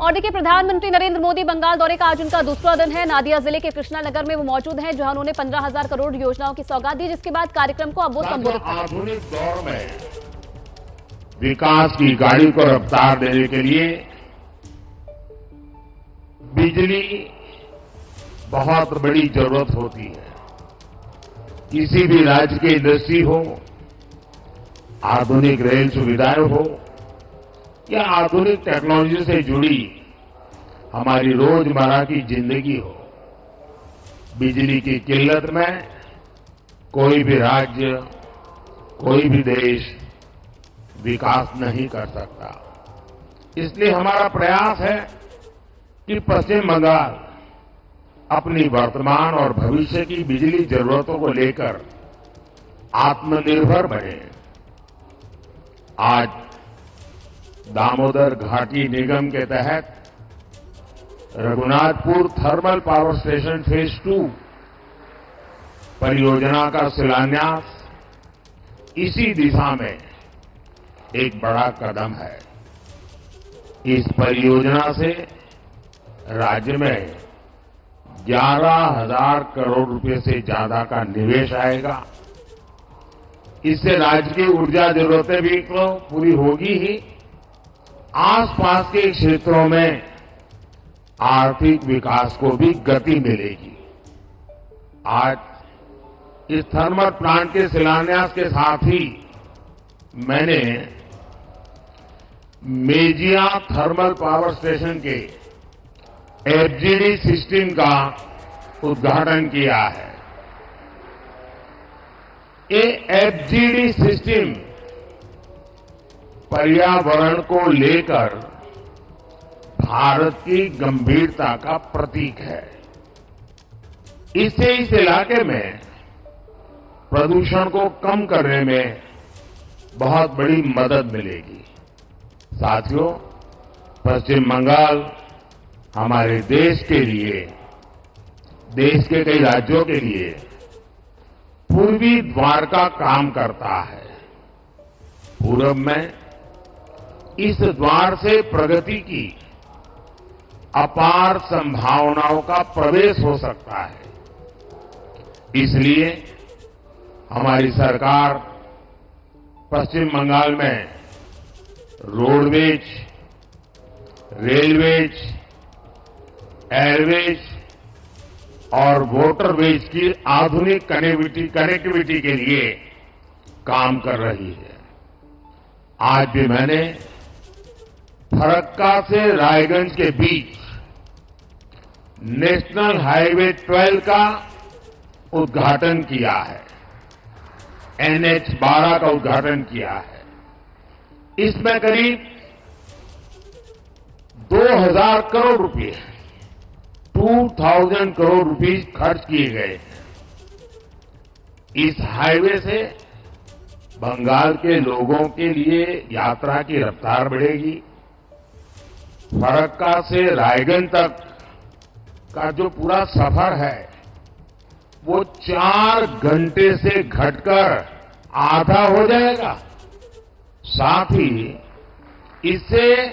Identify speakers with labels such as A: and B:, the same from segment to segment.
A: और देखिए, प्रधानमंत्री नरेंद्र मोदी बंगाल दौरे का आज उनका दूसरा दिन है। नादिया जिले के कृष्णा नगर में वो मौजूद हैं, जहां उन्होंने 15,000 करोड़ योजनाओं की सौगात दी, जिसके बाद कार्यक्रम को अब वो संबोधित करेंगे।
B: आधुनिक दौर में विकास की गाड़ी को रफ्तार देने के लिए बिजली बहुत बड़ी जरूरत होती है। किसी भी राज्य की इंडस्ट्री हो, आधुनिक रेल सुविधाएं हो या आधुनिक टेक्नोलॉजी से जुड़ी हमारी रोजमर्रा की जिंदगी हो, बिजली की किल्लत में कोई भी राज्य, कोई भी देश विकास नहीं कर सकता। इसलिए हमारा प्रयास है कि पश्चिम बंगाल अपनी वर्तमान और भविष्य की बिजली जरूरतों को लेकर आत्मनिर्भर बने। आज दामोदर घाटी निगम के तहत Raghunathpur thermal power station phase 2 परियोजना का शिलान्यास इसी दिशा में एक बड़ा कदम है। इस परियोजना से राज्य में 11,000 करोड़ रुपए से ज्यादा का निवेश आएगा। इससे राज्य की ऊर्जा जरूरतें भी तो पूरी होगी ही, आसपास के क्षेत्रों में आर्थिक विकास को भी गति मिलेगी। आज इस थर्मल प्लांट के शिलान्यास के साथ ही मैंने मेजिया थर्मल पावर स्टेशन के एफजीडी सिस्टम का उद्घाटन किया है। ये एफजीडी सिस्टम पर्यावरण को लेकर भारत की गंभीरता का प्रतीक है। इससे इस इलाके में प्रदूषण को कम करने में बहुत बड़ी मदद मिलेगी। साथियों, पश्चिम बंगाल हमारे देश के लिए, देश के कई राज्यों के लिए पूर्वी द्वार का काम करता है। पूरब में इस द्वार से प्रगति की अपार संभावनाओं का प्रवेश हो सकता है। इसलिए हमारी सरकार पश्चिम बंगाल में रोडवेज, रेलवेज, एयरवेज और वाटरवेज की आधुनिक कनेक्टिविटी के लिए काम कर रही है। आज भी मैंने फरक्का से रायगंज के बीच नेशनल हाईवे 12 का उद्घाटन किया है, NH-12 का उद्घाटन किया है। इसमें करीब 2,000 करोड़ रुपए, 2,000 करोड़ रुपए खर्च किए गए हैं। इस हाईवे से बंगाल के लोगों के लिए यात्रा की रफ्तार बढ़ेगी। फरक्का से रायगंज तक का जो पूरा सफर है वो 4 घंटे से घटकर आधा हो जाएगा। साथ ही इससे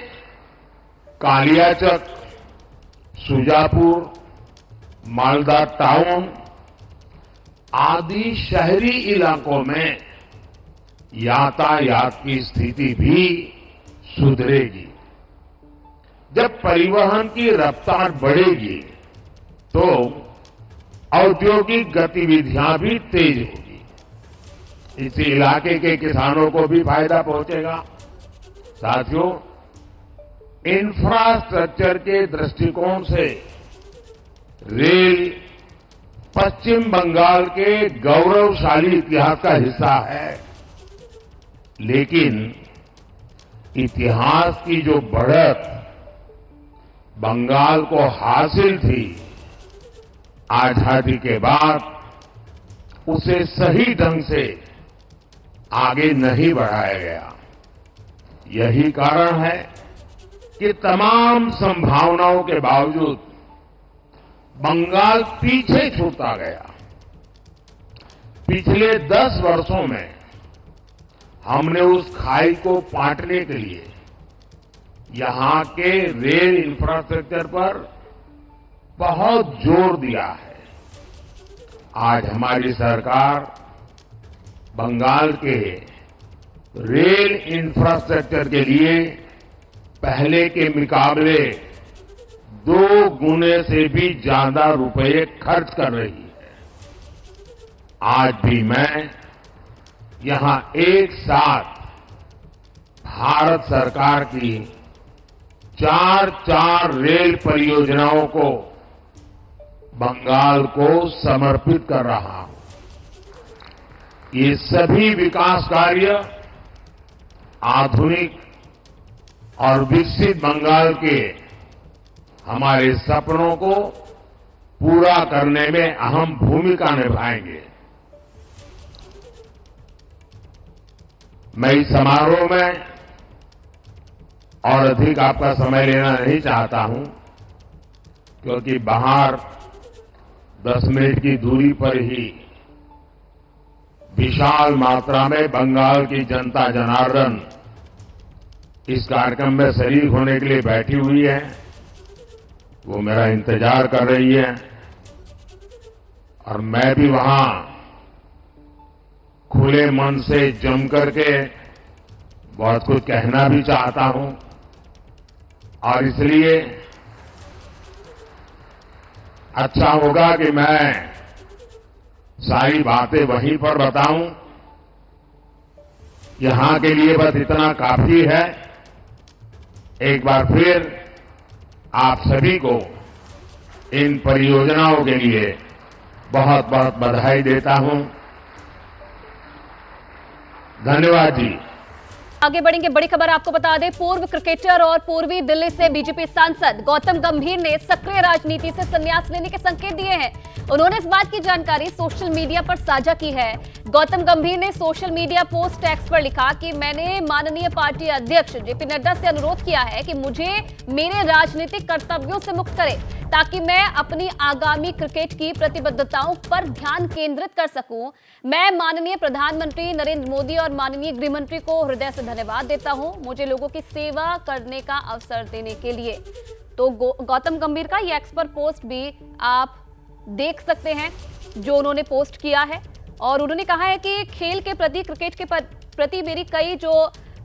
B: कालियाचक, सुजापुर, मालदा टाउन आदि शहरी इलाकों में यातायात की स्थिति भी सुधरेगी। जब परिवहन की रफ्तार बढ़ेगी तो औद्योगिक गतिविधियां भी तेज होगी। इस इलाके के किसानों को भी फायदा पहुंचेगा। साथियों, इंफ्रास्ट्रक्चर के दृष्टिकोण से रेल पश्चिम बंगाल के गौरवशाली इतिहास का हिस्सा है, लेकिन इतिहास की जो बढ़त बंगाल को हासिल थी, आजादी के बाद उसे सही ढंग से आगे नहीं बढ़ाया गया। यही कारण है कि तमाम संभावनाओं के बावजूद बंगाल पीछे छूटता गया। पिछले 10 वर्षों में हमने उस खाई को पाटने के लिए यहां के रेल इंफ्रास्ट्रक्चर पर बहुत जोर दिया है। आज हमारी सरकार बंगाल के रेल इंफ्रास्ट्रक्चर के लिए पहले के मुकाबले 2 गुने से भी ज्यादा रुपए खर्च कर रही है। आज भी मैं यहां एक साथ भारत सरकार की 4 रेल परियोजनाओं को बंगाल को समर्पित कर रहा हूं। ये सभी विकास कार्य आधुनिक और विकसित बंगाल के हमारे सपनों को पूरा करने में अहम भूमिका निभाएंगे। मैं इस समारोह में और अधिक आपका समय लेना नहीं चाहता हूं, क्योंकि बाहर 10 मिनट की दूरी पर ही विशाल मात्रा में बंगाल की जनता जनार्दन इस कार्यक्रम में शरीक होने के लिए बैठी हुई है। वो मेरा इंतजार कर रही है और मैं भी वहां खुले मन से जम करके बहुत कुछ कहना भी चाहता हूं और इसलिए अच्छा होगा कि मैं सारी बातें वहीं पर बताऊं। यहां के लिए बस इतना काफी है। एक बार फिर आप सभी को इन परियोजनाओं के लिए बहुत बहुत बधाई देता हूं। धन्यवाद जी।
A: आगे बढ़ेंगे। बड़ी खबर आपको बता दें, पूर्व क्रिकेटर और पूर्वी दिल्ली से बीजेपी सांसद गौतम गंभीर ने सक्रिय राजनीति से संन्यास लेने के संकेत दिए हैं। उन्होंने इस बात की जानकारी सोशल मीडिया पर साझा की है। गौतम गंभीर ने सोशल मीडिया पोस्ट एक्स पर लिखा कि मैंने माननीय पार्टी अध्यक्ष जेपी नड्डा से अनुरोध किया है कि मुझे मेरे राजनीतिक कर्तव्यों से मुक्त करें, ताकि मैं अपनी आगामी क्रिकेट की प्रतिबद्धताओं पर ध्यान केंद्रित कर सकूं। मैं माननीय प्रधानमंत्री नरेंद्र मोदी और माननीय गृहमंत्री को हृदय से धन्यवाद देता हूं, मुझे लोगों की सेवा करने का अवसर देने के लिए। तो गौतम गंभीर का ये एक्स पर पोस्ट भी आप देख सकते हैं जो उन्होंने पोस्ट किया है। और उन्होंने कहा है कि खेल के प्रति, क्रिकेट के प्रति मेरी कई जो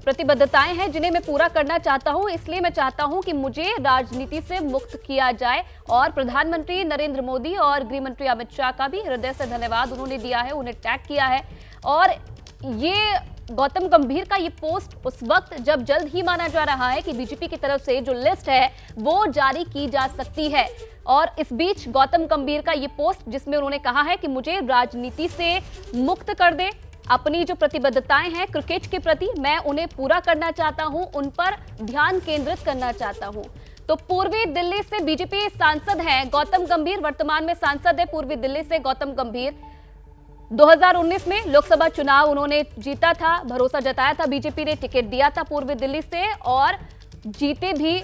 A: प्रतिबद्धताएं हैं जिन्हें मैं पूरा करना चाहता हूं, इसलिए मैं चाहता हूं कि मुझे राजनीति से मुक्त किया जाए। और प्रधानमंत्री नरेंद्र मोदी और गृहमंत्री अमित शाह का भी हृदय से धन्यवाद उन्होंने दिया है, उन्हें टैग किया है। और ये गौतम गंभीर का ये पोस्ट उस वक्त जब जल्द ही माना जा रहा है कि बीजेपी की तरफ से जो लिस्ट है वो जारी की जा सकती है। और इस बीच गौतम गंभीर का ये पोस्ट जिसमें उन्होंने कहा है कि मुझे राजनीति से मुक्त कर दे, अपनी जो प्रतिबद्धताएं हैं क्रिकेट के प्रति मैं उन्हें पूरा करना चाहता हूं, उन पर ध्यान केंद्रित करना चाहता हूं। तो पूर्वी दिल्ली से बीजेपी सांसद हैं गौतम गंभीर, वर्तमान में सांसद है पूर्वी दिल्ली से गौतम गंभीर। 2019 में लोकसभा चुनाव उन्होंने जीता था, भरोसा जताया था, बीजेपी ने टिकट दिया था पूर्वी दिल्ली से और जीते भी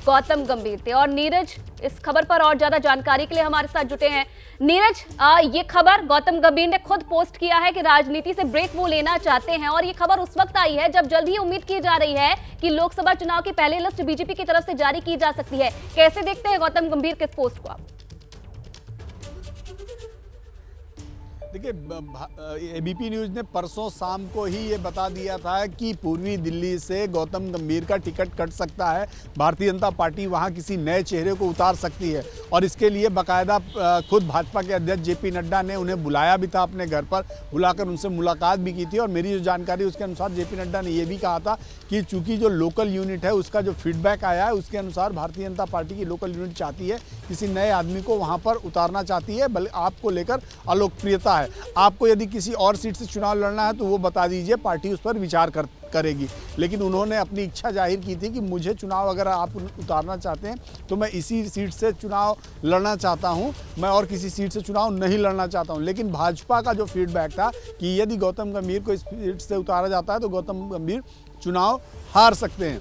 A: गौतम गंभीर थे। और नीरज इस खबर पर और ज्यादा जानकारी के लिए हमारे साथ जुटे हैं। नीरज, ये खबर गौतम गंभीर ने खुद पोस्ट किया है कि राजनीति से ब्रेक वो लेना चाहते हैं और ये खबर उस वक्त आई है जब जल्द ही उम्मीद की जा रही है कि लोकसभा चुनाव की पहली लिस्ट बीजेपी की तरफ से जारी की जा सकती है। कैसे देखते हैं गौतम गंभीर के इस पोस्ट को आप?
C: देखिए, एबीपी न्यूज़ ने परसों शाम को ही ये बता दिया था कि पूर्वी दिल्ली से गौतम गंभीर का टिकट कट सकता है। भारतीय जनता पार्टी वहाँ किसी नए चेहरे को उतार सकती है और इसके लिए बाकायदा खुद भाजपा के अध्यक्ष जेपी नड्डा ने उन्हें बुलाया भी था, अपने घर पर बुलाकर उनसे मुलाकात भी की थी। और मेरी जो जानकारी उसके अनुसार जेपी नड्डा ने ये भी कहा था कि चूँकि जो लोकल यूनिट है उसका जो फीडबैक आया है उसके अनुसार भारतीय जनता पार्टी की लोकल यूनिट चाहती है किसी नए आदमी को वहाँ पर उतारना चाहती है। बल्कि आपको लेकर अलोकप्रियता है, आपको यदि किसी और सीट से चुनाव लड़ना है तो वो बता दीजिए, पार्टी उस पर विचार करेगी। लेकिन उन्होंने अपनी इच्छा जाहिर की थी कि मुझे चुनाव अगर आप उतारना चाहते हैं तो मैं इसी सीट से चुनाव लड़ना चाहता हूं, मैं और किसी सीट से चुनाव नहीं लड़ना चाहता हूं। लेकिन भाजपा का जो फीडबैक था कि यदि गौतम गंभीर को इस सीट से उतारा जाता है तो गौतम गंभीर चुनाव हार सकते हैं।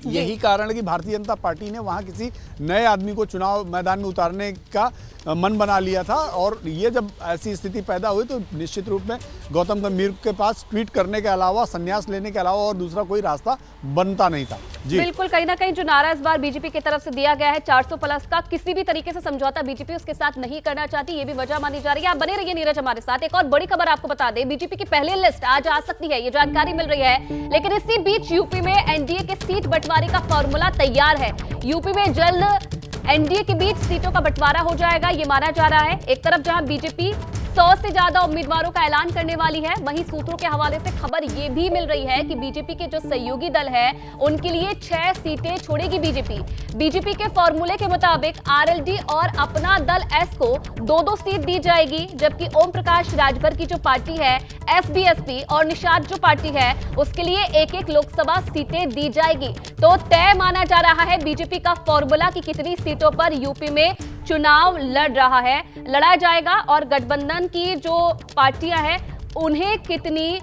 C: यही कारण है कि भारतीय जनता पार्टी ने वहां किसी नए आदमी को चुनाव मैदान में उतारने का मन बना लिया था। और ये जब ऐसी स्थिति पैदा हुई तो निश्चित रूप में गौतम गंभीर के पास ट्वीट करने के अलावा, संन्यास लेने के अलावा और दूसरा कोई रास्ता बनता नहीं था। जी
A: बिल्कुल, कहीं ना कहीं जो नारा इस बार बीजेपी की तरफ से दिया गया है 400 प्लस का, किसी भी तरीके से समझौता बीजेपी उसके साथ नहीं करना चाहती, ये भी वजह मानी जा रही है। आप बने रहिए नीरज हमारे साथ। एक और बड़ी खबर आपको बता दें, बीजेपी की पहली लिस्ट आज आ सकती है, ये जानकारी मिल रही है। लेकिन इसी बीच यूपी में एनडीए के सीट बंटवारे का फॉर्मूला तैयार है। यूपी में जल्द एनडीए के बीच सीटों का बंटवारा हो जाएगा, ये माना जा रहा है। एक तरफ जहां बीजेपी 100 से ज्यादा उम्मीदवारों का ऐलान करने वाली है, वहीं सूत्रों के हवाले से खबर यह भी मिल रही है कि बीजेपी के जो सहयोगी दल है उनके लिए 6 सीटें छोड़ेगी बीजेपी। बीजेपी के फॉर्मूले के मुताबिक आरएलडी और अपना दल एस को 2-2 सीट दी जाएगी, जबकि ओम प्रकाश राजभर की जो पार्टी है एसबीएसपी और निषाद जो पार्टी है उसके लिए 1-1 लोकसभा सीटें दी जाएगी। तो तय माना जा रहा है बीजेपी का फॉर्मूला कि कितनी सीटों पर यूपी में चुनाव लड़ा जाएगा और गठबंधन की जो पार्टियां हैं उन्हें कितनी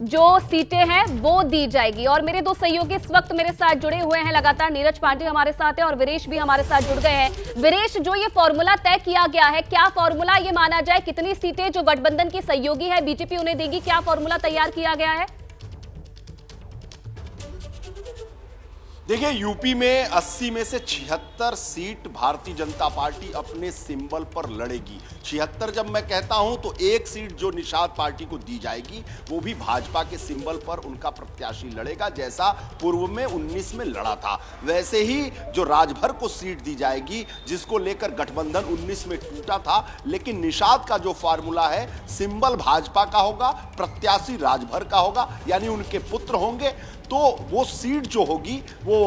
A: जो सीटें हैं वो दी जाएगी। और मेरे दो सहयोगी इस वक्त मेरे साथ जुड़े हुए हैं लगातार, नीरज पांडे हमारे साथ है और वीरेश भी हमारे साथ जुड़ गए हैं। वीरेश, जो ये फॉर्मूला तय किया गया है, क्या फॉर्मूला ये माना जाए कितनी सीटें जो गठबंधन की सहयोगी है बीजेपी उन्हें देगी, क्या फॉर्मूला तैयार किया गया है?
D: देखिए, यूपी में 80 में से 76 सीट भारतीय जनता पार्टी अपने सिंबल पर लड़ेगी। 76 जब मैं कहता हूं तो एक सीट जो निषाद पार्टी को दी जाएगी वो भी भाजपा के सिंबल पर उनका प्रत्याशी लड़ेगा, जैसा पूर्व में 19 में लड़ा था। वैसे ही जो राजभर को सीट दी जाएगी, जिसको लेकर गठबंधन 19 में टूटा था, लेकिन निषाद का जो फार्मूला है सिंबल भाजपा का होगा, प्रत्याशी राजभर का होगा, यानी उनके पुत्र होंगे। तो वो सीट जो होगी वो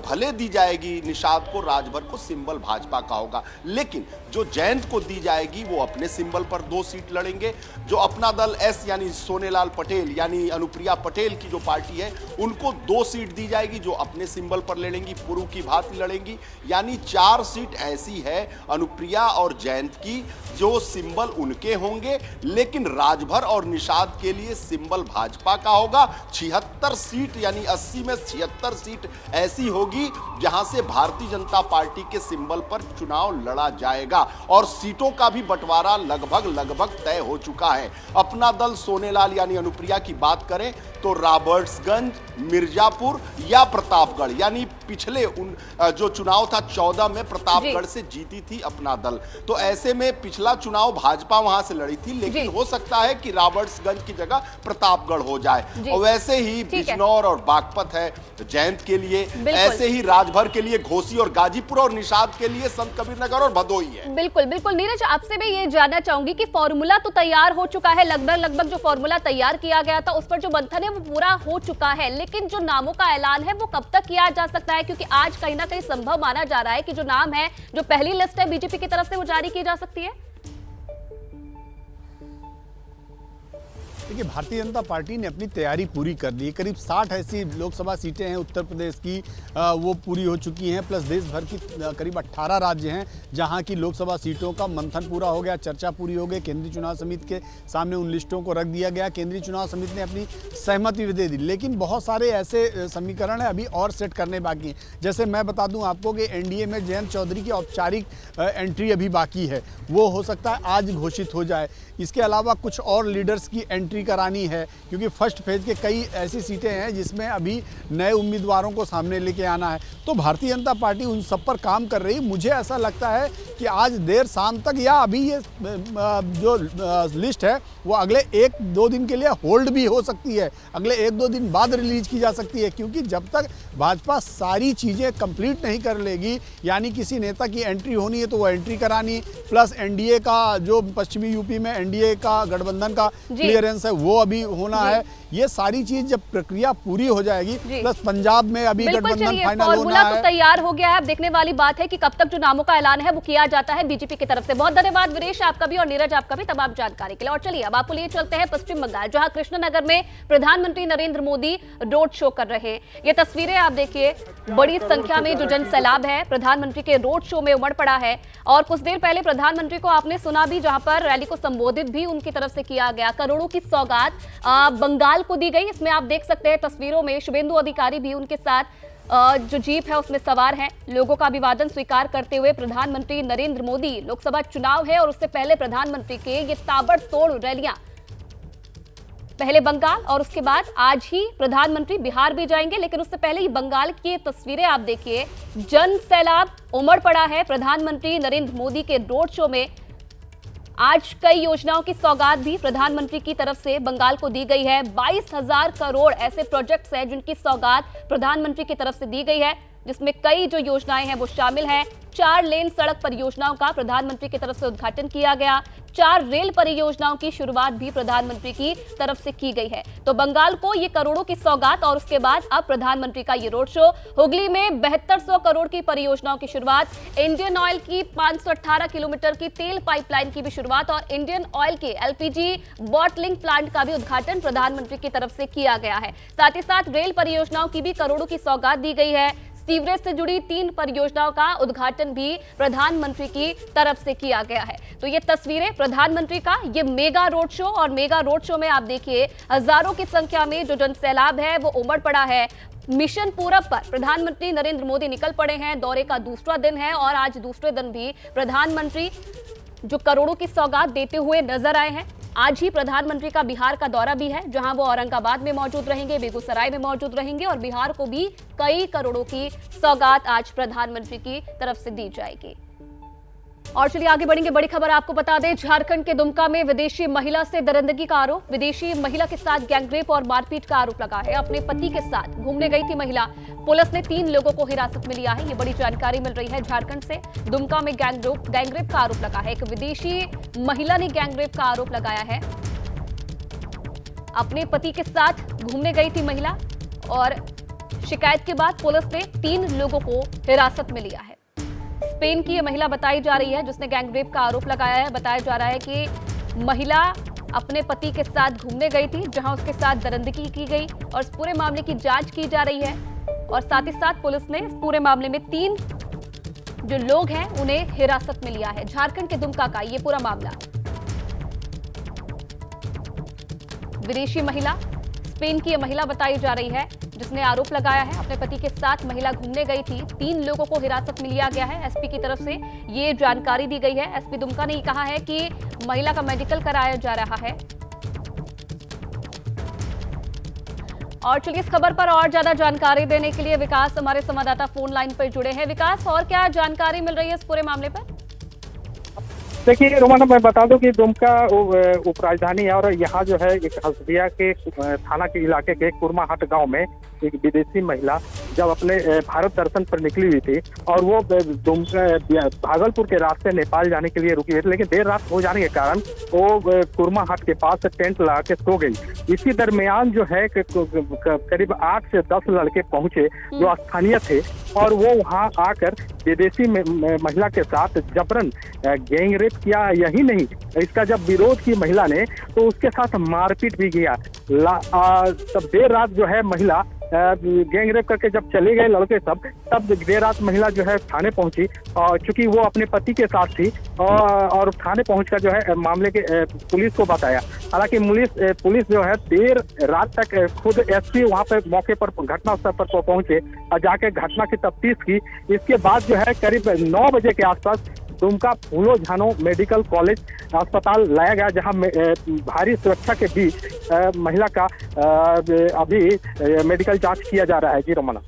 D: भले दी जाएगी निषाद को, राजभर को, सिंबल भाजपा का होगा, लेकिन जो जयंत को दी जाएगी वो अपने सिंबल पर 2 सीट लड़ेंगे। जो अपना दल एस यानी सोनेलाल पटेल यानी अनुप्रिया पटेल की जो पार्टी है उनको 2 सीट दी जाएगी जो अपने सिंबल पर लड़ेंगी, पूर्व की भांति लड़ेंगी। यानी 4 सीट ऐसी है अनुप्रिया और जयंत की जो सिंबल उनके होंगे, लेकिन राजभर और निषाद के लिए सिंबल भाजपा का होगा। 76 सीट यानी 80 में 76 सीट ऐसी होगी जहां से भारतीय जनता पार्टी के सिंबल पर चुनाव लड़ा जाएगा और सीटों का भी बंटवारा लगभग तय हो चुका है। अपना दल सोनेलाल यानी अनुप्रिया की बात करें तो रॉबर्ट्सगंज, मिर्जापुर या प्रतापगढ़, यानी पिछले जो चुनाव था 14 में प्रतापगढ़ से जीती थी अपना दल, तो ऐसे में पिछला चुनाव भाजपा वहां से लड़ी थी, लेकिन हो सकता है कि रॉबर्ट्सगंज की जगह प्रतापगढ़ हो जाए। और वैसे ही बिजनौर और बागपत है जयंत के लिए, ऐसे ही राजभर के लिए घोसी और गाजीपुर और निषाद के लिए संत कबीरनगर और भदोही है।
A: बिल्कुल बिल्कुल नीरज, आपसे मैं ये जानना चाहूंगी कि फॉर्मूला तो तैयार हो चुका है, लगभग जो फॉर्मूला तैयार किया गया था उस पर जो मंथन है वो पूरा हो चुका है, लेकिन जो नामों का ऐलान है वो कब तक किया जा सकता है? क्योंकि आज कहीं ना कहीं संभव माना जा रहा है कि जो नाम है, जो पहली लिस्ट है बीजेपी की तरफ से वो जारी की जा सकती है।
C: देखिए, भारतीय जनता पार्टी ने अपनी तैयारी पूरी कर ली। करीब 60 ऐसी लोकसभा सीटें हैं उत्तर प्रदेश की, वो पूरी हो चुकी हैं, प्लस देश भर की करीब 18 राज्य हैं जहां की लोकसभा सीटों का मंथन पूरा हो गया, चर्चा पूरी हो गई। केंद्रीय चुनाव समिति के सामने उन लिस्टों को रख दिया गया, केंद्रीय चुनाव समिति ने अपनी सहमति भी दे दी, लेकिन बहुत सारे ऐसे समीकरण है अभी और सेट करने बाकी हैं। जैसे मैं बता दूँ आपको कि एनडीए में जयंत चौधरी की औपचारिक एंट्री अभी बाकी है, वो हो सकता है आज घोषित हो जाए। इसके अलावा कुछ और लीडर्स की एंट्री करानी है, क्योंकि फर्स्ट फेज के कई ऐसी सीटें हैं जिसमें अभी नए उम्मीदवारों को सामने लेके आना है। तो भारतीय जनता पार्टी उन सब पर काम कर रही है। मुझे ऐसा लगता है कि आज देर शाम तक या अभी ये जो लिस्ट है वो अगले 1-2 दिन के लिए होल्ड भी हो सकती है, अगले 1-2 दिन बाद रिलीज की जा सकती है, क्योंकि जब तक भाजपा सारी चीज़ें कंप्लीट नहीं कर लेगी, यानी किसी नेता की एंट्री होनी है तो वो एंट्री करानी, प्लस एनडीए का जो पश्चिमी यूपी में एनडीए का गठबंधन का क्लियरेंस है वो अभी होना है। ये सारी चीज जब प्रक्रिया पूरी हो जाएगी, प्लस पंजाब में अभी गठबंधन फाइनल होना है।
A: तो तैयार हो गया है, अब देखने वाली बात है कि कब तक जो नामों का ऐलान है वो किया जाता है बीजेपी की तरफ से। बहुत धन्यवाद वीरेश आपका भी और नीरज आपका भी तमाम जानकारी के लिए। और चलिए अब आपको लिए चलते हैं पश्चिम बंगाल, जहां कृष्णनगर में प्रधानमंत्री नरेंद्र मोदी रोड शो कर रहे हैं। ये तस्वीरें आप देखिए, बड़ी संख्या में जो जन सैलाब है प्रधानमंत्री के रोड शो में उमड़ पड़ा है। और कुछ देर पहले प्रधानमंत्री को आपने सुना भी, जहां पर रैली को संबोधित भी उनकी तरफ से किया गया। करोड़ों की सौगात बंगाल को दी गई। इसमें आप देख सकते हैं तस्वीरों में शुभेंदु अधिकारी भी उनके साथ जो जीप है उसमें सवार हैं। लोगों का अभिवादन स्वीकार करते हुए प्रधानमंत्री नरेंद्र मोदी, लोकसभा चुनाव है और उससे पहले प्रधानमंत्री के ये ताबड़तोड़ रैलियां, पहले बंगाल और उसके बाद आज ही प्रधानमंत्री बिहार भी जाएंगे। लेकिन उससे पहले ये बंगाल की तस्वीरें आप देखिए, जन सैलाब उमड़ पड़ा है प्रधानमंत्री नरेंद्र मोदी के रोड शो में। आज कई योजनाओं की सौगात भी प्रधानमंत्री की तरफ से बंगाल को दी गई है। 22,000 करोड़ ऐसे प्रोजेक्ट्स हैं जिनकी सौगात प्रधानमंत्री की तरफ से दी गई है, जिसमें कई जो योजनाएं हैं वो शामिल हैं। 4 लेन सड़क परियोजनाओं का प्रधानमंत्री की तरफ से उद्घाटन किया गया। 4 रेल परियोजनाओं की शुरुआत भी प्रधानमंत्री की तरफ से की गई है। तो बंगाल को ये करोड़ों की सौगात और उसके बाद अब प्रधानमंत्री का ये रोड शो। हुगली में 7200 करोड़ की परियोजनाओं की शुरुआत, इंडियन ऑयल की 518 किलोमीटर की तेल पाइपलाइन की भी शुरुआत और इंडियन ऑयल के एलपीजी बॉटलिंग प्लांट का भी उद्घाटन प्रधानमंत्री की तरफ से किया गया है। साथ ही साथ रेल परियोजनाओं की भी करोड़ों की सौगात दी गई है। सीवरेज से जुड़ी 3 परियोजनाओं का उद्घाटन भी प्रधानमंत्री की तरफ से किया गया है। तो ये तस्वीरें प्रधानमंत्री का ये मेगा रोड शो, और मेगा रोड शो में आप देखिए हजारों की संख्या में जो जनसैलाब है वो उमड़ पड़ा है। मिशन पूरब पर प्रधानमंत्री नरेंद्र मोदी निकल पड़े हैं। दौरे का दूसरा दिन है और आज दूसरे दिन भी प्रधानमंत्री जो करोड़ों की सौगात देते हुए नजर आए हैं। आज ही प्रधानमंत्री का बिहार का दौरा भी है, जहां वो औरंगाबाद में मौजूद रहेंगे, बेगूसराय में मौजूद रहेंगे और बिहार को भी कई करोड़ों की सौगात आज प्रधानमंत्री की तरफ से दी जाएगी। और चलिए आगे बढ़ेंगे। बड़ी खबर आपको बता दें, झारखंड के दुमका में विदेशी महिला से दरिंदगी का आरोप। विदेशी महिला के साथ गैंगरेप और मारपीट का आरोप लगा है। अपने पति के साथ घूमने गई थी महिला। पुलिस ने 3 लोगों को हिरासत में लिया है। ये बड़ी जानकारी मिल रही है झारखंड से। दुमका में गैंगरेप का आरोप लगा है। एक विदेशी महिला ने गैंगरेप का आरोप लगाया है। अपने पति के साथ घूमने गई थी महिला और शिकायत के बाद पुलिस ने 3 लोगों को हिरासत में लिया है। स्पेन की यह महिला बताई जा रही है जिसने गैंगरेप का आरोप लगाया है। बताया जा रहा है कि महिला अपने पति के साथ घूमने गई थी, जहां उसके साथ दरिंदगी की गई और इस पूरे मामले की जांच की जा रही है। और साथ ही साथ पुलिस ने इस पूरे मामले में 3 जो लोग हैं उन्हें हिरासत में लिया है। झारखंड के दुमका का ये पूरा मामला। विदेशी महिला, स्पेन की यह महिला बताई जा रही है जिसने आरोप लगाया है अपने पति के साथ महिला घूमने गई थी। 3 लोगों को हिरासत में लिया गया है। एसपी की तरफ से ये जानकारी दी गई है। एसपी दुमका ने कहा है कि महिला का मेडिकल कराया जा रहा है। और चलिए इस खबर पर और ज्यादा जानकारी देने के लिए विकास हमारे संवाददाता फोन लाइन पर जुड़े हैं। विकास, और क्या जानकारी मिल रही है इस पूरे मामले पर?
E: देखिए रोमाना, मैं बता दूं कि दुमका उप राजधानी है और यहाँ जो है एक हसदिया के थाना के इलाके के कुरमाहाट गांव में एक विदेशी महिला जब अपने भारत दर्शन पर निकली हुई थी और वो भागलपुर के रास्ते नेपाल जाने के लिए रुकी हुई थी, लेकिन देर रात हो जाने के कारण वो कुरमाहाट के पास टेंट लगा के सो गई। इसी दरमियान जो है करीब 8 से 10 लड़के पहुंचे जो स्थानीय थे और वो वहाँ आकर विदेशी महिला के साथ जबरन गैंगरेप किया। यही नहीं, इसका जब विरोध की महिला ने तो उसके साथ मारपीट भी किया। तब देर रात जो है महिला गैंगरेप करके जब चले गए लड़के सब, तब देर रात महिला जो है थाने पहुंची और चूंकि वो अपने पति के साथ थी और थाने पहुंचकर जो है मामले के पुलिस को बताया। हालांकि पुलिस जो है देर रात तक खुद एसपी वहां पर मौके पर घटनास्थल पर पहुंचे और जाके घटना की तफ्तीश की। इसके बाद जो है करीब 9 बजे के आसपास दुमका फूलो झानो मेडिकल कॉलेज अस्पताल लाया गया, जहां भारी सुरक्षा के बीच महिला का अभी मेडिकल जांच किया जा रहा है। जी रोमाना।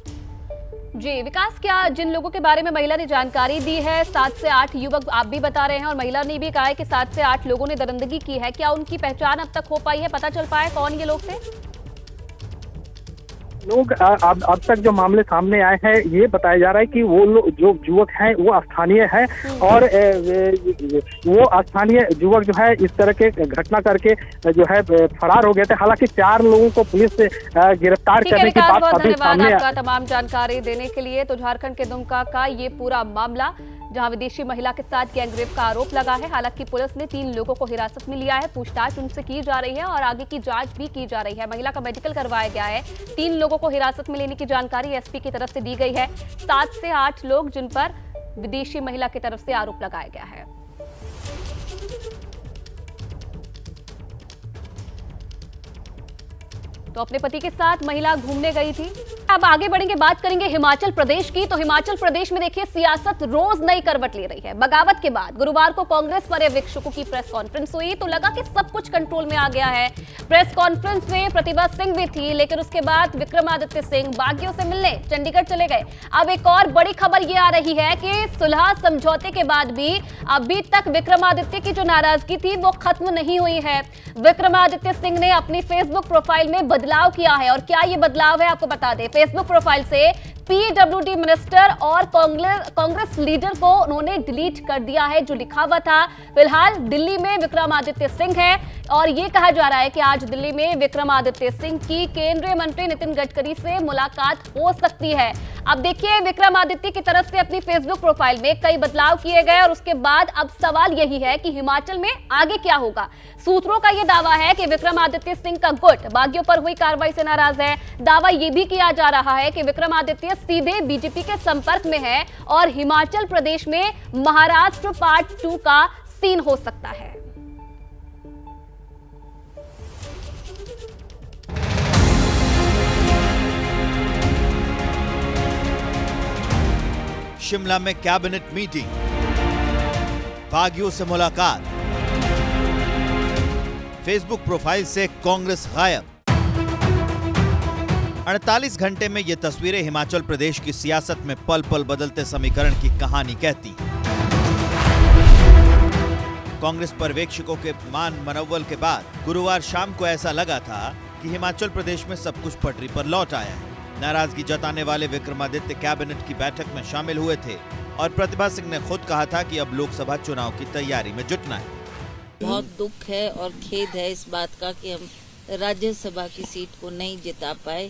A: जी विकास, क्या जिन लोगों के बारे में महिला ने जानकारी दी है 7 से 8 युवक आप भी बता रहे हैं और महिला ने भी कहा है कि 7 से 8 लोगों ने दरिंदगी की है, क्या उनकी पहचान अब तक हो पाई है? पता चल पाया कौन ये लोग थे?
E: लोग अब तक जो मामले सामने आए हैं ये बताया जा रहा है कि वो लोग जो युवक हैं वो स्थानीय है और वो स्थानीय युवक जो है इस तरह के घटना करके जो है फरार हो गए थे। हालांकि 4 लोगों को पुलिस से गिरफ्तार करने की बात अभी सामने
A: आपका तमाम जानकारी देने के लिए। तो झारखंड के दुमका का ये पूरा मामला जहां विदेशी महिला के साथ गैंगरेप का आरोप लगा है। हालांकि पुलिस ने 3 लोगों को हिरासत में लिया है, पूछताछ उनसे की जा रही है और आगे की जांच भी की जा रही है। महिला का मेडिकल करवाया गया है। 3 लोगों को हिरासत में लेने की जानकारी एसपी की तरफ से दी गई है। 7 से 8 लोग जिन पर विदेशी महिला की तरफ से आरोप लगाया गया है। तो अपने पति के साथ महिला घूमने गई थी। अब आगे बढ़ेंगे, बात करेंगे हिमाचल प्रदेश की। तो हिमाचल प्रदेश में देखिए सियासत रोज नई करवट ले रही है। बगावत के बाद गुरुवार को कांग्रेस पर्यवेक्षकों की प्रेस कॉन्फ्रेंस हुई तो लगा कि सब कुछ कंट्रोल में आ गया है। प्रेस कॉन्फ्रेंस में प्रतिभा सिंह भी थी, लेकिन उसके बाद विक्रमादित्य सिंह बागियों से मिलने चंडीगढ़ चले गए। अब एक और बड़ी खबर ये आ रही है कि सुलह समझौते के बाद भी अभी तक विक्रमादित्य की जो नाराजगी थी वो खत्म नहीं हुई है। विक्रमादित्य सिंह ने अपनी फेसबुक प्रोफाइल में बदलाव किया है और क्या ये बदलाव है आपको बता दें। फेसबुक प्रोफाइल से पीडब्ल्यूडी मिनिस्टर और कांग्रेस लीडर को उन्होंने डिलीट कर दिया है जो लिखा हुआ था। फिलहाल दिल्ली में विक्रमादित्य सिंह है और ये कहा जा रहा है कि आज दिल्ली में विक्रमादित्य सिंह की केंद्रीय मंत्री नितिन गडकरी से मुलाकात हो सकती है। अब देखिए विक्रमादित्य की तरफ से अपनी फेसबुक प्रोफाइल में कई बदलाव किए गए और उसके बाद अब सवाल यही है कि हिमाचल में आगे क्या होगा। सूत्रों का यह दावा है कि विक्रमादित्य सिंह का गुट बागियों पर हुई कार्रवाई से नाराज है। दावा यह भी किया जा रहा है कि विक्रमादित्य सीधे बीजेपी के संपर्क में है और हिमाचल प्रदेश में महाराष्ट्र पार्ट 2 का सीन हो सकता है।
F: शिमला में कैबिनेट मीटिंग, बागियों से मुलाकात, फेसबुक प्रोफाइल से कांग्रेस गायब। 48 घंटे में ये तस्वीरें हिमाचल प्रदेश की सियासत में पल पल बदलते समीकरण की कहानी कहती। कांग्रेस पर्यवेक्षकों के मान मनोबल के बाद गुरुवार शाम को ऐसा लगा था कि हिमाचल प्रदेश में सब कुछ पटरी पर लौट आया है। नाराजगी जताने वाले विक्रमादित्य कैबिनेट की बैठक में शामिल हुए थे और प्रतिभा सिंह ने खुद कहा था कि अब लोकसभा चुनाव की तैयारी में जुटना है।
G: बहुत दुख है और खेद है इस बात का कि हम राज्यसभा की सीट को नहीं जिता पाए।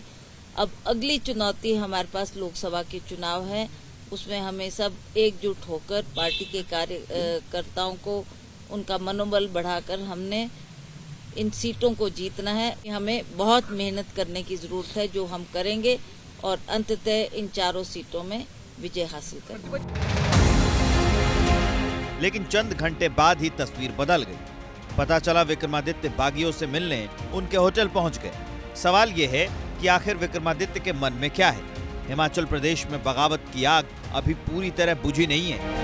G: अब अगली चुनौती हमारे पास लोकसभा के चुनाव है, उसमें हमें सब एकजुट होकर पार्टी के कार्यकर्ताओं को उनका मनोबल बढ़ाकर हमने इन सीटों को जीतना है। हमें बहुत मेहनत करने की जरूरत है जो हम करेंगे और अंततः इन चारों सीटों में विजय हासिल करेंगे।
F: लेकिन चंद घंटे बाद ही तस्वीर बदल गई। पता चला विक्रमादित्य बागियों से मिलने उनके होटल पहुंच गए। सवाल यह है कि आखिर विक्रमादित्य के मन में क्या है। हिमाचल प्रदेश में बगावत की आग अभी पूरी तरह बुझी नहीं है।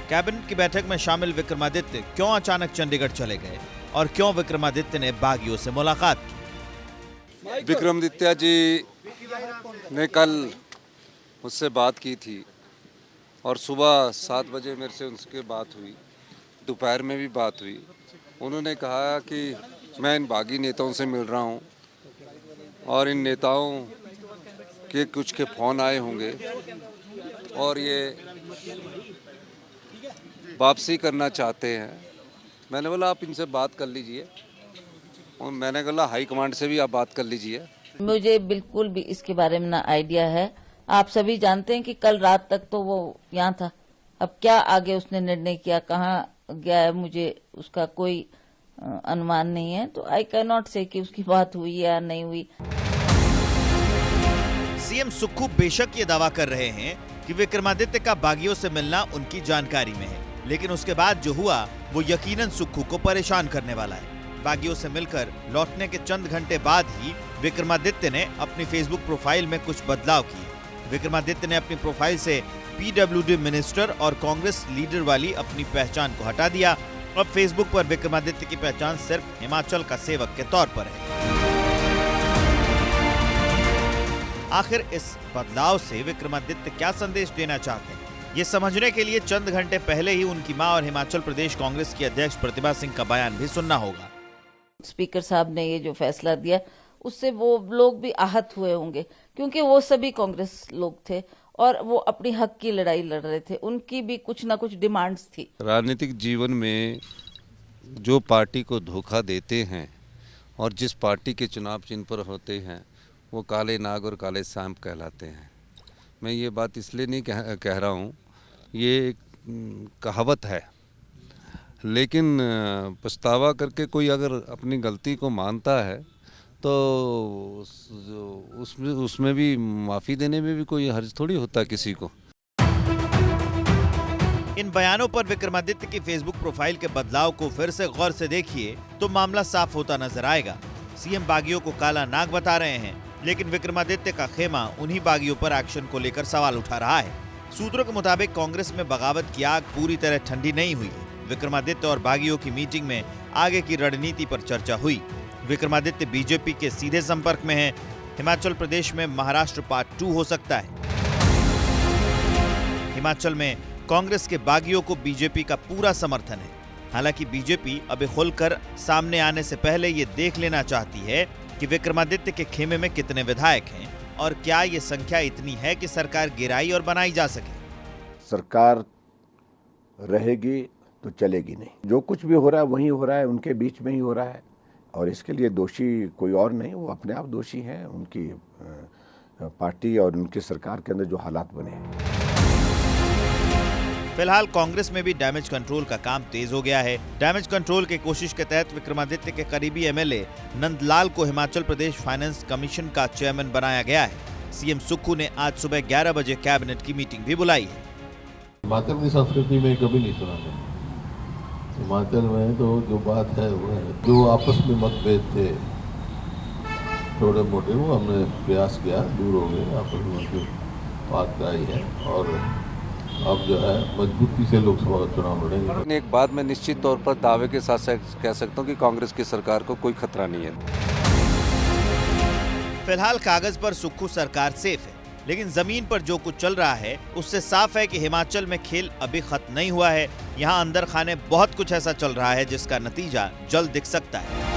F: कैबिनेट की बैठक में शामिल विक्रमादित्य क्यों अचानक चंडीगढ़ चले गए और क्यों विक्रमादित्य ने बागियों से मुलाकात की।
H: विक्रमादित्य जी ने कल मुझसे बात की थी और सुबह 7 बजे मेरे से उनसे बात हुई, दोपहर में भी बात हुई। उन्होंने कहा कि मैं इन बागी नेताओं से मिल रहा हूं और इन नेताओं के कुछ के फ़ोन आए होंगे और ये वापसी करना चाहते हैं। मैंने बोला आप इनसे बात कर लीजिए और मैंने बोला हाई कमांड से भी आप बात कर लीजिए।
G: मुझे बिल्कुल भी इसके बारे में ना आइडिया है। आप सभी जानते हैं कि कल रात तक तो वो यहाँ था। अब क्या आगे उसने निर्णय किया, कहाँ गया है, मुझे उसका कोई अनुमान नहीं है। तो आई कैन नॉट से कि उसकी बात हुई या नहीं हुई।
F: सीएम सुक्खू बेशक ये दावा कर रहे हैं कि विक्रमादित्य का बागियों से मिलना उनकी जानकारी में है, लेकिन उसके बाद जो हुआ वो यकीनन सुक्खू को परेशान करने वाला है। बागियों से मिलकर लौटने के चंद घंटे बाद ही विक्रमादित्य ने अपनी फेसबुक प्रोफाइल में कुछ बदलाव किए। विक्रमादित्य ने अपनी प्रोफाइल से पीडब्ल्यूडी मिनिस्टर और कांग्रेस लीडर वाली अपनी पहचान को हटा दिया। अब फेसबुक पर विक्रमादित्य की पहचान सिर्फ हिमाचल का सेवक के तौर पर है। आखिर इस बदलाव से विक्रमादित्य क्या संदेश देना चाहते हैं, ये समझने के लिए चंद घंटे पहले ही उनकी मां और हिमाचल प्रदेश कांग्रेस की अध्यक्ष प्रतिभा सिंह का बयान भी सुनना होगा।
G: स्पीकर साहब ने ये जो फैसला दिया उससे वो लोग भी आहत हुए होंगे, क्योंकि वो सभी कांग्रेस लोग थे और वो अपनी हक की लड़ाई लड़ रहे थे। उनकी भी कुछ ना कुछ डिमांड्स थी।
H: राजनीतिक जीवन में जो पार्टी को धोखा देते हैं और जिस पार्टी के चुनाव चिन्ह पर होते हैं वो काले नाग और काले सांप कहलाते हैं। मैं ये बात इसलिए नहीं कह रहा हूँ, ये एक कहावत है, लेकिन पछतावा करके कोई अगर अपनी गलती को मानता है तो उसमें भी माफ़ी देने में भी कोई हर्ज थोड़ी होता किसी को।
F: इन बयानों पर विक्रमादित्य की फेसबुक प्रोफाइल के बदलाव को फिर से गौर से देखिए तो मामला साफ होता नजर आएगा। सीएम बागियों को काला नाग बता रहे हैं, लेकिन विक्रमादित्य का खेमा उन्हीं बागियों पर एक्शन को लेकर सवाल उठा रहा है। सूत्रों के मुताबिक कांग्रेस में बगावत की आग पूरी तरह ठंडी नहीं हुई है। विक्रमादित्य और बागियों की मीटिंग में आगे की रणनीति पर चर्चा हुई। विक्रमादित्य बीजेपी के सीधे संपर्क में है। हिमाचल प्रदेश में महाराष्ट्र पार्ट 2 हो सकता है। हिमाचल में कांग्रेस के बागियों को बीजेपी का पूरा समर्थन है। हालांकि बीजेपी अभी खुलकर सामने आने से पहले ये देख लेना चाहती है कि विक्रमादित्य के खेमे में कितने विधायक हैं और क्या ये संख्या इतनी है कि सरकार गिराई और बनाई जा सके।
I: सरकार रहेगी तो चलेगी नहीं। जो कुछ भी हो रहा है वही हो रहा है, उनके बीच में ही हो रहा है और इसके लिए दोषी कोई और नहीं, वो अपने आप दोषी हैं। उनकी पार्टी और उनकी सरकार के अंदर जो हालात बने हैं।
F: फिलहाल कांग्रेस में भी डैमेज कंट्रोल का काम तेज हो गया है। डैमेज कंट्रोल की कोशिश के तहत विक्रमादित्य के करीबी एमएलए नंदलाल को हिमाचल प्रदेश फाइनेंस कमीशन का चेयरमैन बनाया गया है। सीएम सुक्खू ने आज सुबह 11 बजे कैबिनेट की मीटिंग भी बुलाई है।
J: हिमाचल की संस्कृति में कभी नहीं सुना है। हिमाचल में तो जो बात है वो है, जो आपस में मतभेद थे थोड़े मोटे, वो हमने प्रयास किया, दूर हो गए, आपस में बात कराई है और अब जो है मजबूती से लोकसभा का चुनाव लड़ेंगे।
H: एक बात मैं निश्चित तौर पर दावे के साथ कह सकता हूं कि कांग्रेस की सरकार को कोई खतरा नहीं है।
F: फिलहाल कागज पर सुक्खू सरकार सेफ है, लेकिन जमीन पर जो कुछ चल रहा है उससे साफ है कि हिमाचल में खेल अभी खत्म नहीं हुआ है। यहाँ अंदर खाने बहुत कुछ ऐसा चल रहा है जिसका नतीजा जल्द दिख सकता है।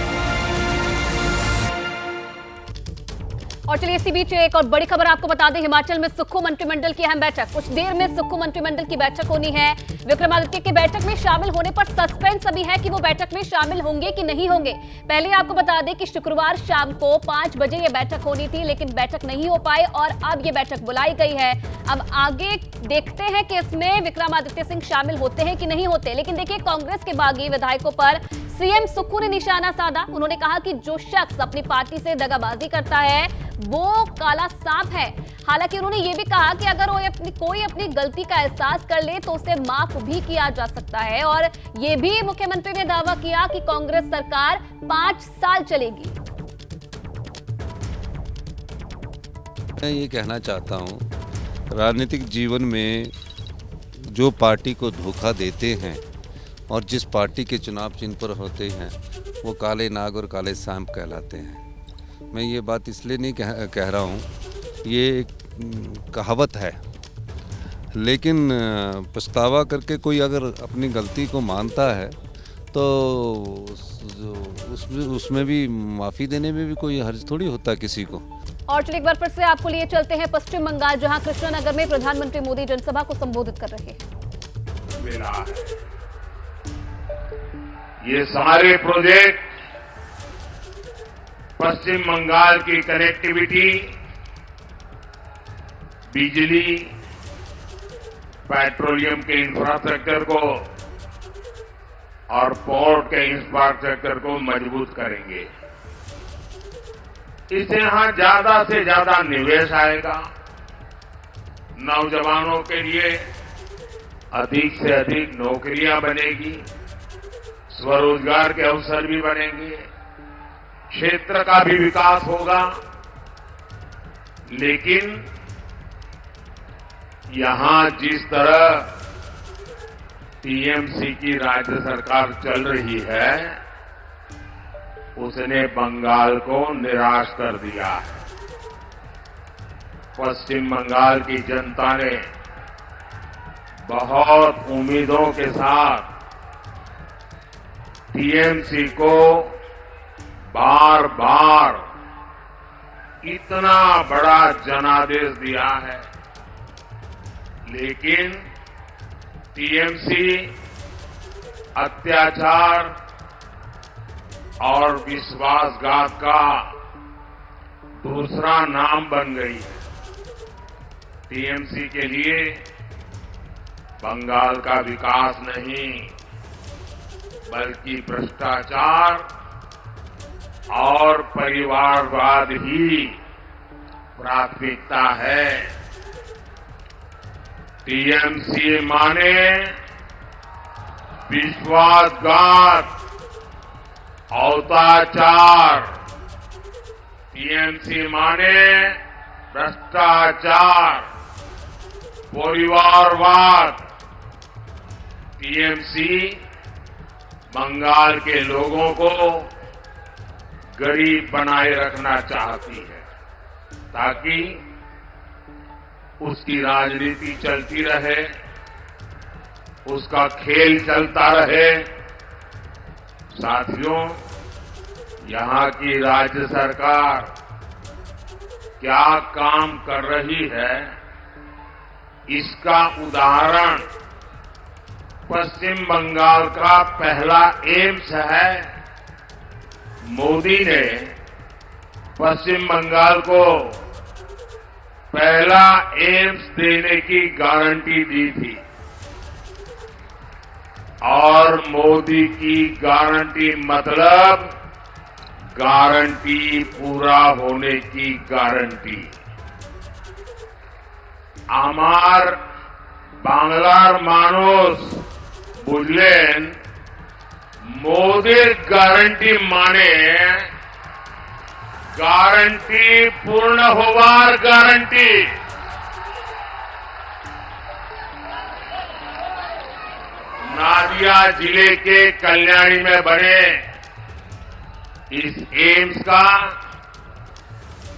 A: और चलिए इसी बीच एक और बड़ी खबर आपको बता दें, हिमाचल में सुक्खू मंत्रिमंडल की अहम बैठक। कुछ देर में सुक्खू मंत्रिमंडल की बैठक होनी है। विक्रमादित्य की बैठक में शामिल होने पर सस्पेंस अभी है कि वो बैठक में शामिल होंगे कि नहीं होंगे। पहले आपको बता दें कि शुक्रवार शाम को 5 बजे ये बैठक होनी थी, लेकिन बैठक नहीं हो पाई और अब ये बैठक बुलाई गई है। अब आगे देखते हैं कि इसमें विक्रमादित्य सिंह शामिल होते हैं कि नहीं होते। लेकिन देखिए, कांग्रेस के बागी विधायकों पर सीएम सुक्खू ने निशाना साधा। उन्होंने कहा कि जो शख्स अपनी पार्टी से दगाबाजी करता है वो काला सांप है। हालांकि उन्होंने ये भी कहा कि अगर कोई अपनी गलती का एहसास कर ले तो उसे माफ भी किया जा सकता है। और ये भी मुख्यमंत्री ने दावा किया कि कांग्रेस सरकार 5 साल चलेगी।
H: मैं ये कहना चाहता हूँ, राजनीतिक जीवन में जो पार्टी को धोखा देते हैं और जिस पार्टी के चुनाव चिन्ह पर होते हैं वो काले नाग और काले सांप कहलाते हैं। मैं ये बात इसलिए नहीं कह रहा हूँ, ये एक कहावत है, लेकिन पछतावा करके कोई अगर अपनी गलती को मानता है तो उसमें भी माफ़ी देने में भी कोई हर्ज थोड़ी होता किसी को।
A: और चलिए एक बार फिर से आपको लिए चलते हैं पश्चिम बंगाल, जहां कृष्णनगर में प्रधानमंत्री मोदी जनसभा को संबोधित कर रहे हैं।
B: ये सारे प्रोजेक्ट पश्चिम बंगाल की कनेक्टिविटी, बिजली, पेट्रोलियम के इंफ्रास्ट्रक्चर को और पोर्ट के इंफ्रास्ट्रक्चर को मजबूत करेंगे। इससे यहां ज्यादा से ज्यादा निवेश आएगा। नौजवानों के लिए अधिक से अधिक नौकरियां बनेगी, स्वरोजगार के अवसर भी बनेंगे, क्षेत्र का भी विकास होगा। लेकिन यहां जिस तरह टीएमसी की राज्य सरकार चल रही है उसने बंगाल को निराश कर दिया है। पश्चिम बंगाल की जनता ने बहुत उम्मीदों के साथ टीएमसी को बार बार इतना बड़ा जनादेश दिया है, लेकिन टीएमसी अत्याचार और विश्वासघात का दूसरा नाम बन गई है। टीएमसी के लिए बंगाल का विकास नहीं बल्कि भ्रष्टाचार और परिवारवाद ही प्राथमिकता है। टीएमसी माने विश्वासघात, अवताचार, टीएमसी माने भ्रष्टाचार, परिवारवाद। टीएमसी बंगाल के लोगों को गरीब बनाए रखना चाहती है ताकि उसकी राजनीति चलती रहे, उसका खेल चलता रहे। साथियों, यहां की राज्य सरकार क्या काम कर रही है, इसका उदाहरण पश्चिम बंगाल का पहला एम्स है। मोदी ने पश्चिम बंगाल को पहला एम्स देने की गारंटी दी थी और मोदी की गारंटी मतलब गारंटी पूरा होने की गारंटी। আমার বাংলার মানুষ বুঝলেন মোদির গ্যারান্টি মানে গ্যারান্টি পূর্ণ হওয়ার গ্যারান্টি। नादिया जिले के कल्याणी में बने इस एम्स का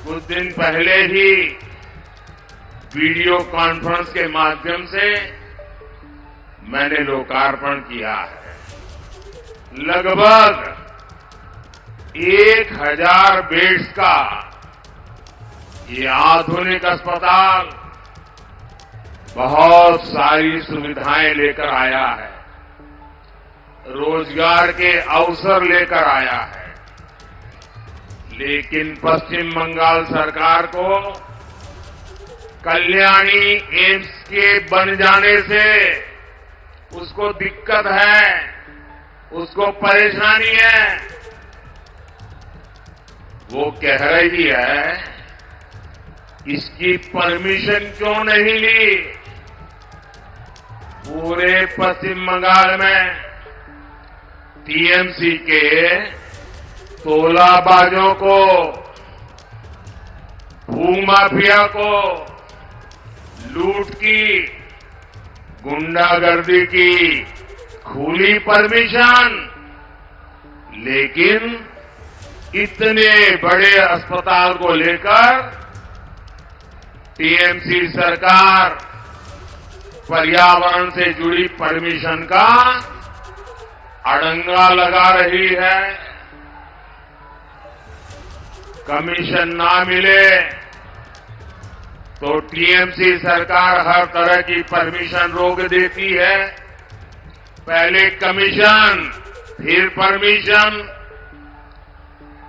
B: कुछ दिन पहले ही वीडियो कॉन्फ्रेंस के माध्यम से मैंने लोकार्पण किया है। लगभग 1000 बेड्स का ये आधुनिक अस्पताल बहुत सारी सुविधाएं लेकर आया है, रोजगार के अवसर लेकर आया है। लेकिन पश्चिम बंगाल सरकार को कल्याणी एम्स के बन जाने से उसको दिक्कत है, उसको परेशानी है। वो कह रही है इसकी परमिशन क्यों नहीं ली। पूरे पश्चिम बंगाल में टीएमसी के तोलाबाजों को, भूमाफिया को, लूट की, गुंडागर्दी की खुली परमिशन। लेकिन इतने बड़े अस्पताल को लेकर टीएमसी सरकार पर्यावरण से जुड़ी परमिशन का अड़ंगा लगा रही है। कमीशन ना मिले तो टीएमसी सरकार हर तरह की परमिशन रोक देती है। पहले कमीशन, फिर परमिशन।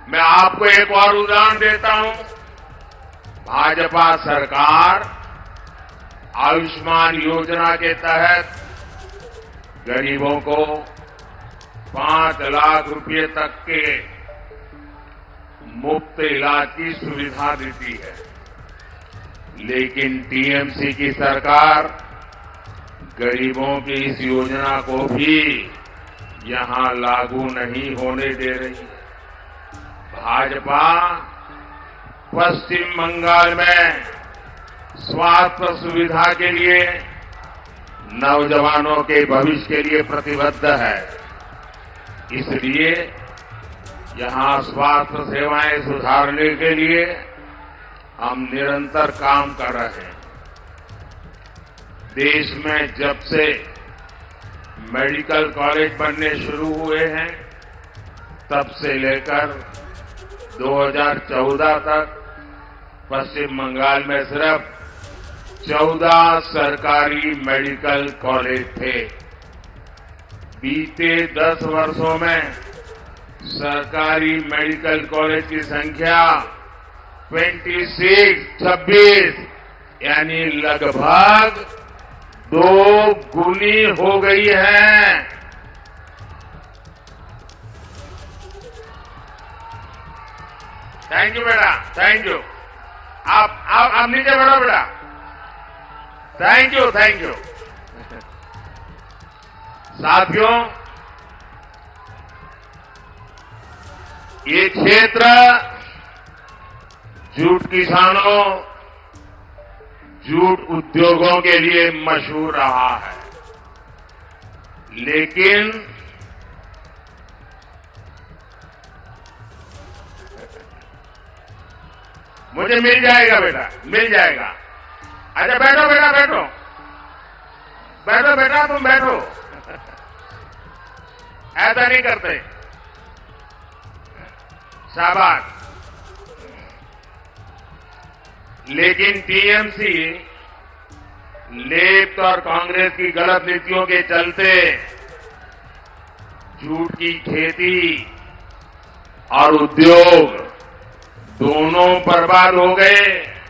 B: मैं आपको एक और उदाहरण देता हूं। भाजपा सरकार आयुष्मान योजना के तहत गरीबों को 5 लाख रुपए तक के मुफ्त इलाज की सुविधा देती है। लेकिन टीएमसी की सरकार गरीबों की इस योजना को भी यहां लागू नहीं होने दे रही है। भाजपा पश्चिम बंगाल में स्वास्थ्य सुविधा के लिए, नौजवानों के भविष्य के लिए प्रतिबद्ध है। इसलिए यहां स्वास्थ्य सेवाएं सुधारने के लिए हम निरंतर काम कर रहे हैं। देश में जब से मेडिकल कॉलेज बनने शुरू हुए हैं, तब से लेकर 2014 तक पश्चिम बंगाल में सिर्फ 14 सरकारी मेडिकल कॉलेज थे। बीते 10 वर्षों में सरकारी मेडिकल कॉलेज की संख्या 26 यानी लगभग 2 गुनी हो गई है। थैंक यू बेटा, थैंक यू। आप नीचे बैठो बेटा। Thank you, thank you. साथियों, ये क्षेत्र जूट किसानों, जूट उद्योगों के लिए मशहूर रहा है, लेकिन मुझे मिल जाएगा बेटा, मिल जाएगा। अच्छा बैठो बेटा, बैठो बैठो बेटा, तुम बैठो। ऐसा नहीं करते, शाबाश। लेकिन टीएमसी लेफ्ट और कांग्रेस की गलत नीतियों के चलते जूट की खेती और उद्योग दोनों बर्बाद हो गए।